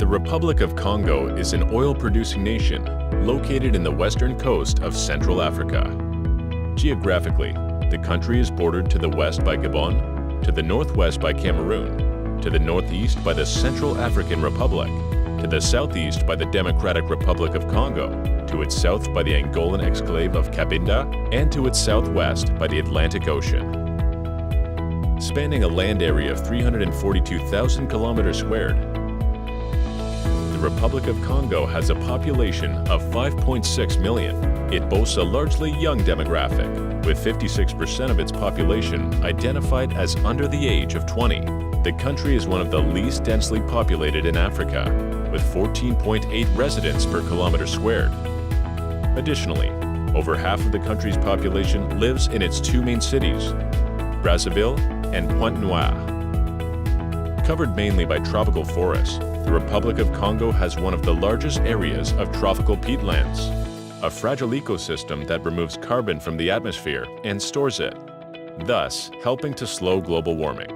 Republic of Congo is an oil-producing nation located in the western coast of Central Africa. Geographically, the country is bordered to the west by Gabon, to the northwest by Cameroon, to the northeast by the Central African Republic, to the southeast by the Democratic Republic of Congo, to its south by the Angolan exclave of Cabinda, and to its southwest by the Atlantic Ocean. Spanning a land area of 342,000 kilometers squared, the Republic of Congo has a population of 5.6 million. It boasts a largely young demographic, with 56% of its population identified as under the age of 20. The country is one of the least densely populated in Africa, with 14.8 residents per kilometer squared. Additionally, over half of the country's population lives in its two main cities, Brazzaville and Pointe-Noire. Covered mainly by tropical forests, the Republic of Congo has one of the largest areas of tropical peatlands, a fragile ecosystem that removes carbon from the atmosphere and stores it, thus helping to slow global warming.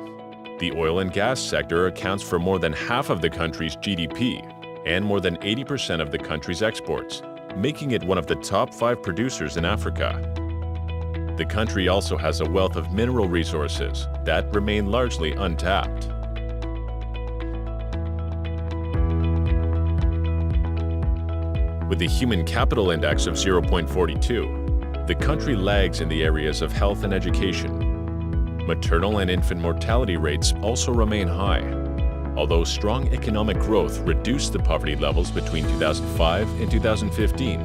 The oil and gas sector accounts for more than half of the country's GDP and more than 80% of the country's exports, making it one of the top 5 producers in Africa. The country also has a wealth of mineral resources that remain largely untapped. With a human capital index of 0.42, the country lags in the areas of health and education. Maternal and infant mortality rates also remain high, although strong economic growth reduced the poverty levels between 2005 and 2015.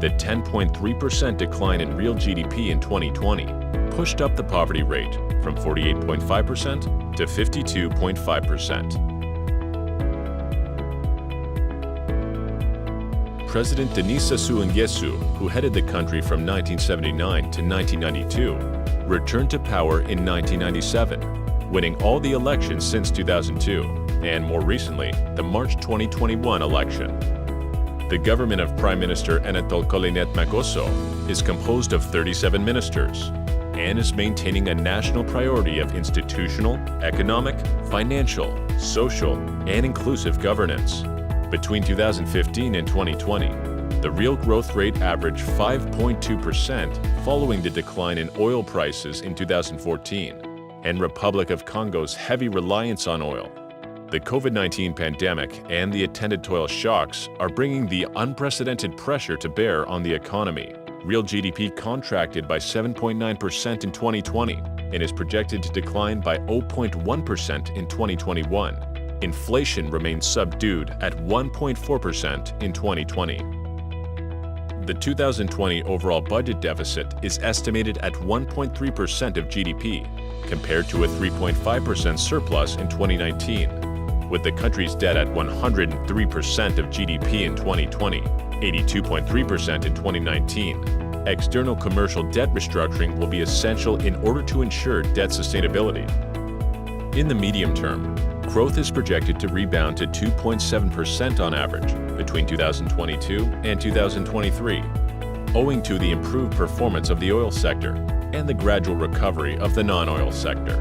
The 10.3% decline in real GDP in 2020 pushed up the poverty rate from 48.5% to 52.5%. President Denis Sassou Nguesso, who headed the country from 1979 to 1992, returned to power in 1997, winning all the elections since 2002, and more recently, the March 2021 election. The government of Prime Minister Anatole Makosso is composed of 37 ministers and is maintaining a national priority of institutional, economic, financial, social, and inclusive governance. Between 2015 and 2020, the real growth rate averaged 5.2% following the decline in oil prices in 2014 and Republic of Congo's heavy reliance on oil. The COVID-19 pandemic and the attendant oil shocks are bringing the unprecedented pressure to bear on the economy. Real GDP contracted by 7.9% in 2020 and is projected to decline by 0.1% in 2021. Inflation remains subdued at 1.4% in 2020. The 2020 overall budget deficit is estimated at 1.3% of GDP, compared to a 3.5% surplus in 2019, with the country's debt at 103% of GDP in 2020, 82.3% in 2019. External commercial debt restructuring will be essential in order to ensure debt sustainability. In the medium term, growth is projected to rebound to 2.7% on average between 2022 and 2023, owing to the improved performance of the oil sector and the gradual recovery of the non-oil sector.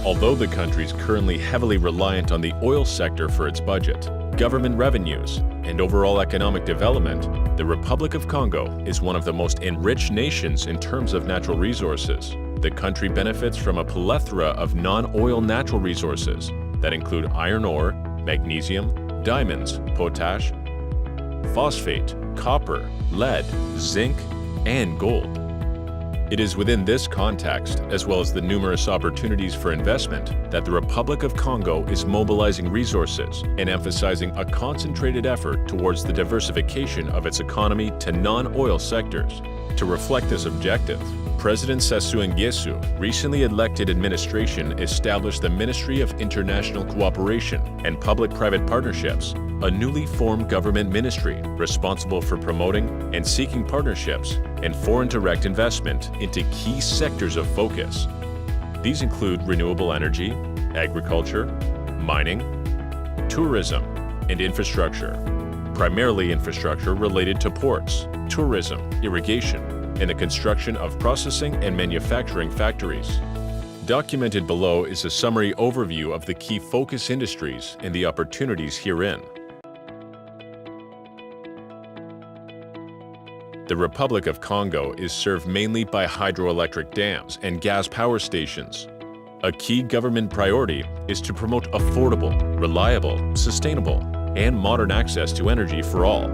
Although the country is currently heavily reliant on the oil sector for its budget, government revenues, and overall economic development, the Republic of Congo is one of the most enriched nations in terms of natural resources. The country benefits from a plethora of non-oil natural resources that include iron ore, magnesium, diamonds, potash, phosphate, copper, lead, zinc, and gold. It is within this context, as well as the numerous opportunities for investment, that the Republic of Congo is mobilizing resources and emphasizing a concentrated effort towards the diversification of its economy to non-oil sectors. To reflect this objective, President Sassou Nguesso recently elected administration established the Ministry of International Cooperation and Public-Private Partnerships, a newly formed government ministry responsible for promoting and seeking partnerships and foreign direct investment into key sectors of focus. These include renewable energy, agriculture, mining, tourism, and infrastructure, primarily infrastructure related to ports, tourism, irrigation, and the construction of processing and manufacturing factories. Documented below is a summary overview of the key focus industries and the opportunities herein. The Republic of Congo is served mainly by hydroelectric dams and gas power stations. A key government priority is to promote affordable, reliable, sustainable, and modern access to energy for all.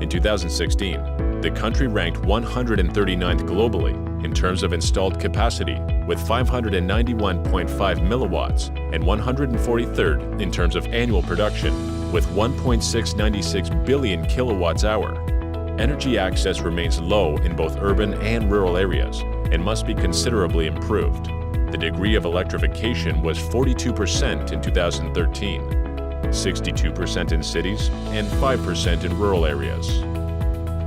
In 2016, the country ranked 139th globally in terms of installed capacity, with 591.5 milliwatts, and 143rd in terms of annual production, with 1.696 billion kilowatts hour. Energy access remains low in both urban and rural areas and must be considerably improved. The degree of electrification was 42% in 2013, 62% in cities, and 5% in rural areas.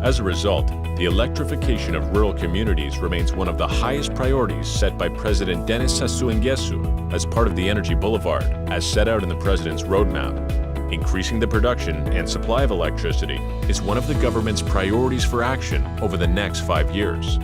As a result, the electrification of rural communities remains one of the highest priorities set by President Denis Sassou Nguesso as part of the Energy Boulevard, as set out in the President's roadmap. Increasing the production and supply of electricity is one of the government's priorities for action over the next 5 years.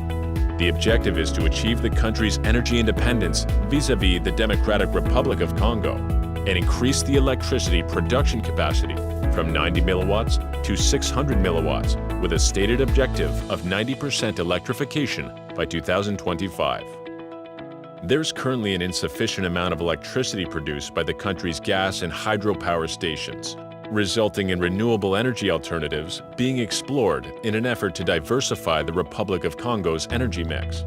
The objective is to achieve the country's energy independence vis-à-vis the Democratic Republic of Congo and increase the electricity production capacity from 90 milliwatts to 600 milliwatts with a stated objective of 90% electrification by 2025. There's currently an insufficient amount of electricity produced by the country's gas and hydropower stations, resulting in renewable energy alternatives being explored in an effort to diversify the Republic of Congo's energy mix.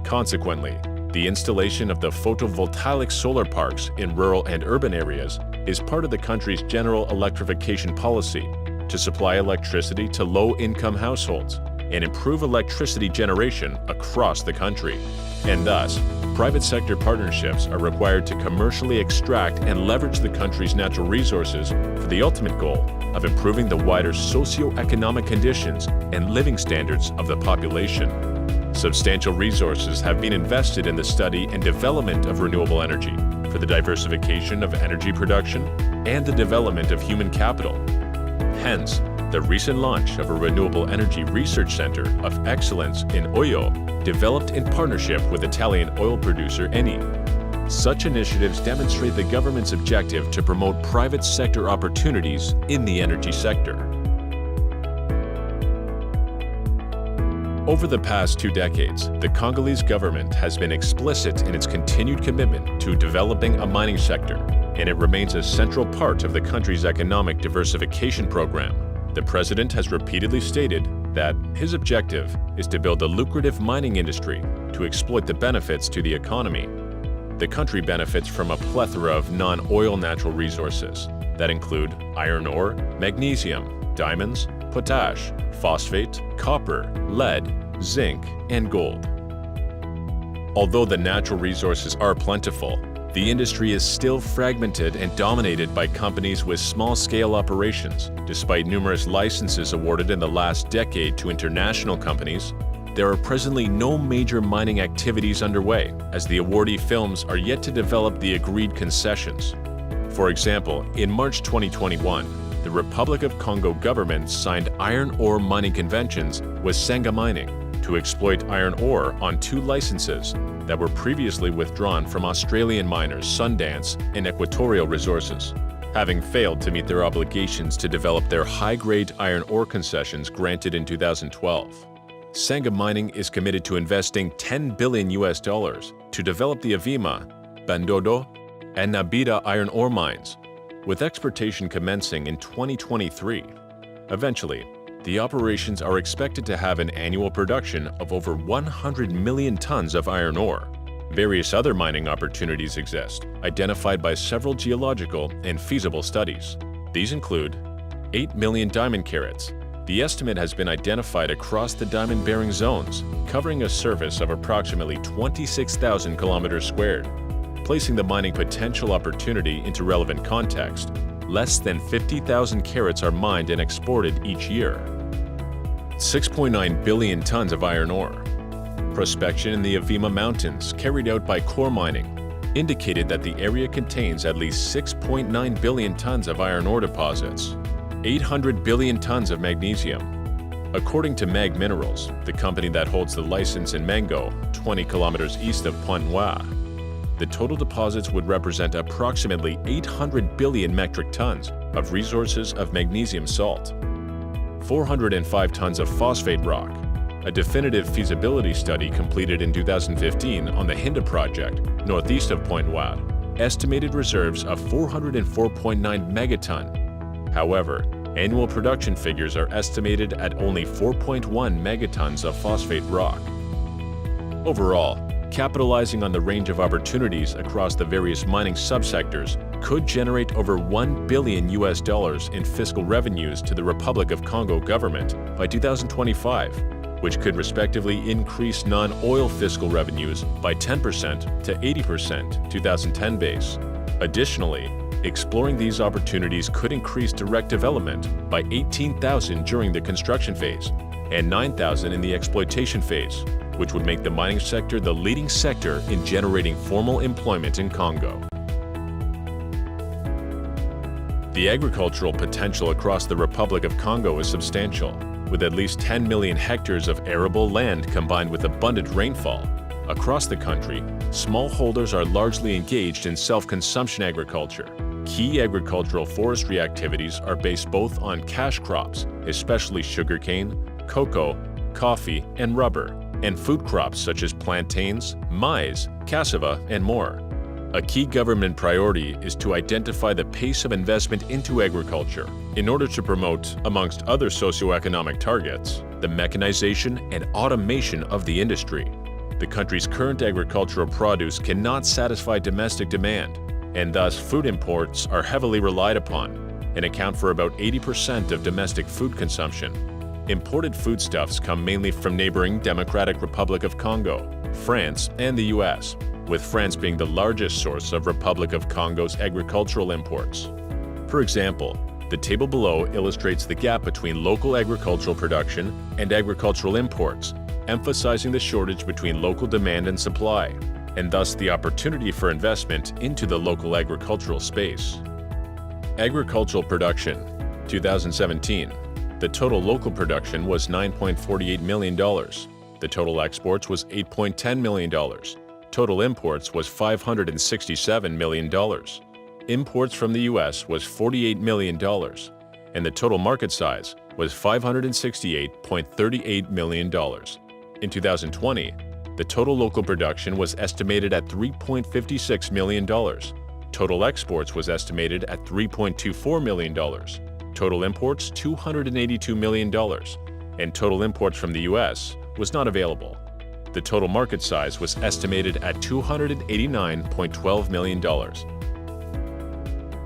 Consequently, the installation of the photovoltaic solar parks in rural and urban areas is part of the country's general electrification policy to supply electricity to low-income households and improve electricity generation across the country. And thus, private sector partnerships are required to commercially extract and leverage the country's natural resources for the ultimate goal of improving the wider socio-economic conditions and living standards of the population. Substantial resources have been invested in the study and development of renewable energy for the diversification of energy production and the development of human capital. Hence, the recent launch of a renewable energy research center of excellence in Oyo, developed in partnership with Italian oil producer Eni. Such initiatives demonstrate the government's objective to promote private sector opportunities in the energy sector. Over the past 2 decades, the Congolese government has been explicit in its continued commitment to developing a mining sector, and it remains a central part of the country's economic diversification program. The president has repeatedly stated that his objective is to build a lucrative mining industry to exploit the benefits to the economy. The country benefits from a plethora of non-oil natural resources that include iron ore, magnesium, diamonds, potash, phosphate, copper, lead, zinc, and gold. Although the natural resources are plentiful, the industry is still fragmented and dominated by companies with small-scale operations. Despite numerous licenses awarded in the last decade to international companies, there are presently no major mining activities underway, as the awardee firms are yet to develop the agreed concessions. For example, in March 2021, the Republic of Congo government signed iron ore mining conventions with Senga Mining to exploit iron ore on 2 licenses that were previously withdrawn from Australian miners Sundance and Equatorial Resources, having failed to meet their obligations to develop their high-grade iron ore concessions granted in 2012. Senga Mining is committed to investing $10 billion to develop the Avima, Bandodo, and Nabita iron ore mines, with exportation commencing in 2023. Eventually, the operations are expected to have an annual production of over 100 million tons of iron ore. Various other mining opportunities exist, identified by several geological and feasible studies. These include 8 million diamond carats. The estimate has been identified across the diamond-bearing zones, covering a surface of approximately 26,000 kilometers squared. Placing the mining potential opportunity into relevant context, less than 50,000 carats are mined and exported each year. 6.9 billion tons of iron ore. Prospection in the Avima Mountains, carried out by Core Mining, indicated that the area contains at least 6.9 billion tons of iron ore deposits, 800 billion tons of magnesium. According to Mag Minerals, the company that holds the license in Mango, 20 kilometers east of Pointe Noire, the total deposits would represent approximately 800 billion metric tons of resources of magnesium salt, 405 tons of phosphate rock. A definitive feasibility study completed in 2015 on the Hinda project, northeast of Pointe Noire, estimated reserves of 404.9 megaton. However, annual production figures are estimated at only 4.1 megatons of phosphate rock. Overall, capitalizing on the range of opportunities across the various mining subsectors could generate over $1 billion in fiscal revenues to the Republic of Congo government by 2025, which could respectively increase non-oil fiscal revenues by 10% to 80% 2010 base. Additionally, exploring these opportunities could increase direct development by 18,000 during the construction phase and 9,000 in the exploitation phase, which would make the mining sector the leading sector in generating formal employment in Congo. The agricultural potential across the Republic of Congo is substantial, with at least 10 million hectares of arable land combined with abundant rainfall. Across the country, smallholders are largely engaged in self-consumption agriculture. Key agricultural forestry activities are based both on cash crops, especially sugarcane, cocoa, coffee, and rubber, and food crops such as plantains, maize, cassava, and more. A key government priority is to identify the pace of investment into agriculture in order to promote, amongst other socioeconomic targets, the mechanization and automation of the industry. The country's current agricultural produce cannot satisfy domestic demand, and thus food imports are heavily relied upon and account for about 80% of domestic food consumption. Imported foodstuffs come mainly from neighboring Democratic Republic of Congo, France, and the US, with France being the largest source of Republic of Congo's agricultural imports. For example, the table below illustrates the gap between local agricultural production and agricultural imports, emphasizing the shortage between local demand and supply, and thus the opportunity for investment into the local agricultural space. Agricultural production, 2017. The total local production was $9.48 million. The total exports was $8.10 million. Total imports was $567 million. Imports from the US was $48 million, and the total market size was $568.38 million. In 2020, the total local production was estimated at $3.56 million. Total exports was estimated at $3.24 million. Total imports, $282 million, and total imports from the US was not available. The total market size was estimated at $289.12 million.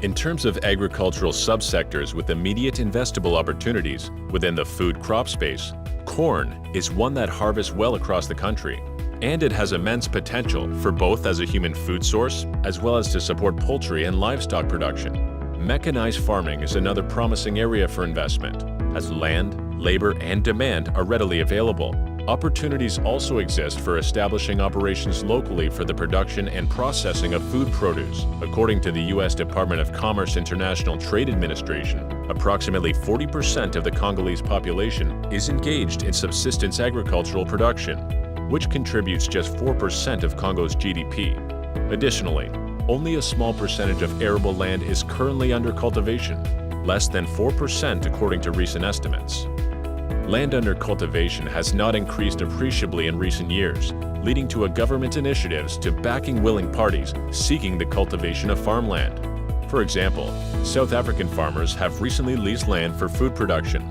In terms of agricultural subsectors with immediate investable opportunities within the food crop space, corn is one that harvests well across the country, and it has immense potential for both as a human food source as well as to support poultry and livestock production. Mechanized farming is another promising area for investment, as land, labor, and demand are readily available. Opportunities also exist for establishing operations locally for the production and processing of food produce. According to the U.S. Department of Commerce International Trade Administration, approximately 40% of the Congolese population is engaged in subsistence agricultural production, which contributes just 4% of Congo's GDP. Additionally, only a small percentage of arable land is currently under cultivation, less than 4% according to recent estimates. Land under cultivation has not increased appreciably in recent years, leading to government initiatives to backing willing parties seeking the cultivation of farmland. For example, South African farmers have recently leased land for food production,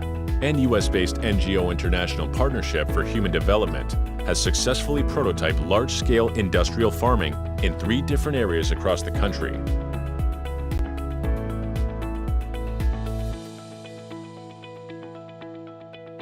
and US-based NGO International Partnership for Human Development has successfully prototyped large-scale industrial farming in 3 different areas across the country.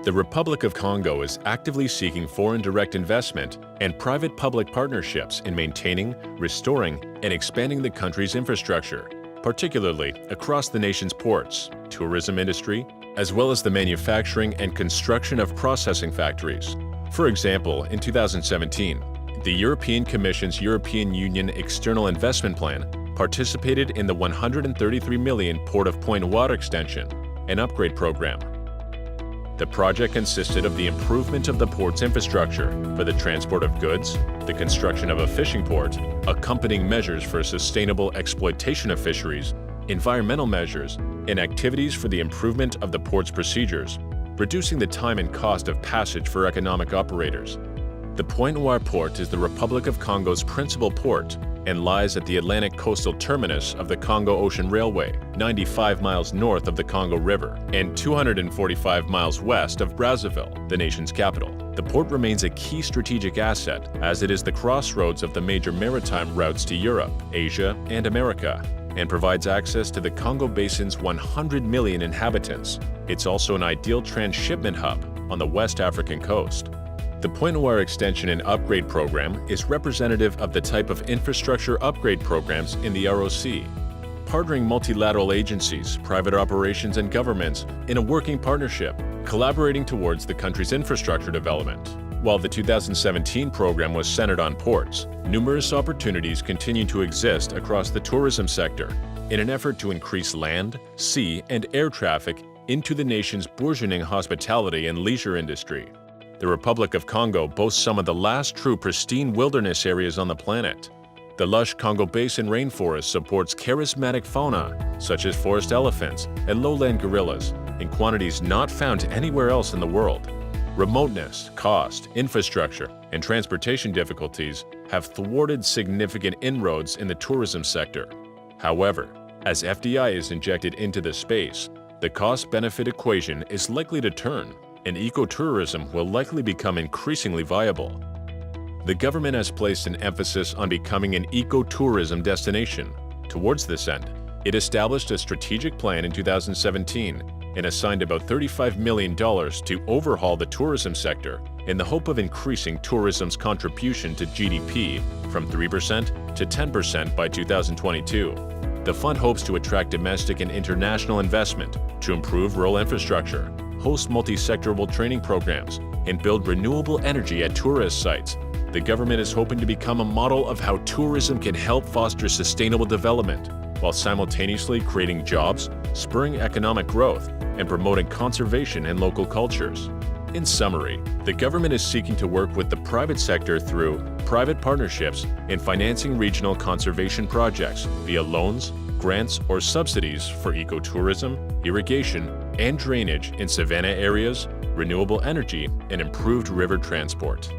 The Republic of Congo is actively seeking foreign direct investment and private-public partnerships in maintaining, restoring, and expanding the country's infrastructure, particularly across the nation's ports, tourism industry, as well as the manufacturing and construction of processing factories. For example, in 2017, the European Commission's European Union External Investment Plan participated in the $133 million Port of Pointe Noire extension and upgrade program. The project consisted of the improvement of the port's infrastructure for the transport of goods, the construction of a fishing port, accompanying measures for sustainable exploitation of fisheries, environmental measures, and activities for the improvement of the port's procedures, reducing the time and cost of passage for economic operators. The Pointe-Noire port is the Republic of Congo's principal port and lies at the Atlantic coastal terminus of the Congo Ocean Railway, 95 miles north of the Congo River and 245 miles west of Brazzaville, the nation's capital. The port remains a key strategic asset as it is the crossroads of the major maritime routes to Europe, Asia, and America, and provides access to the Congo Basin's 100 million inhabitants. It's also an ideal transshipment hub on the West African coast. The Pointe-Noire Extension and Upgrade Program is representative of the type of infrastructure upgrade programs in the ROC, partnering multilateral agencies, private operations, and governments in a working partnership, collaborating towards the country's infrastructure development. While the 2017 program was centered on ports, numerous opportunities continue to exist across the tourism sector in an effort to increase land, sea, and air traffic into the nation's burgeoning hospitality and leisure industry. The Republic of Congo boasts some of the last true pristine wilderness areas on the planet. The lush Congo Basin rainforest supports charismatic fauna, such as forest elephants and lowland gorillas, in quantities not found anywhere else in the world. Remoteness, cost, infrastructure, and transportation difficulties have thwarted significant inroads in the tourism sector. However, as FDI is injected into the space, the cost-benefit equation is likely to turn, and ecotourism will likely become increasingly viable. The government has placed an emphasis on becoming an ecotourism destination. Towards this end, it established a strategic plan in 2017 and assigned about $35 million to overhaul the tourism sector in the hope of increasing tourism's contribution to GDP from 3% to 10% by 2022. The fund hopes to attract domestic and international investment to improve rural infrastructure, host multi-sectoral training programs, and build renewable energy at tourist sites. The government is hoping to become a model of how tourism can help foster sustainable development, while simultaneously creating jobs, spurring economic growth, and promoting conservation and local cultures. In summary, the government is seeking to work with the private sector through private partnerships and financing regional conservation projects via loans, grants, or subsidies for ecotourism, irrigation, and drainage in savanna areas, renewable energy, and improved river transport.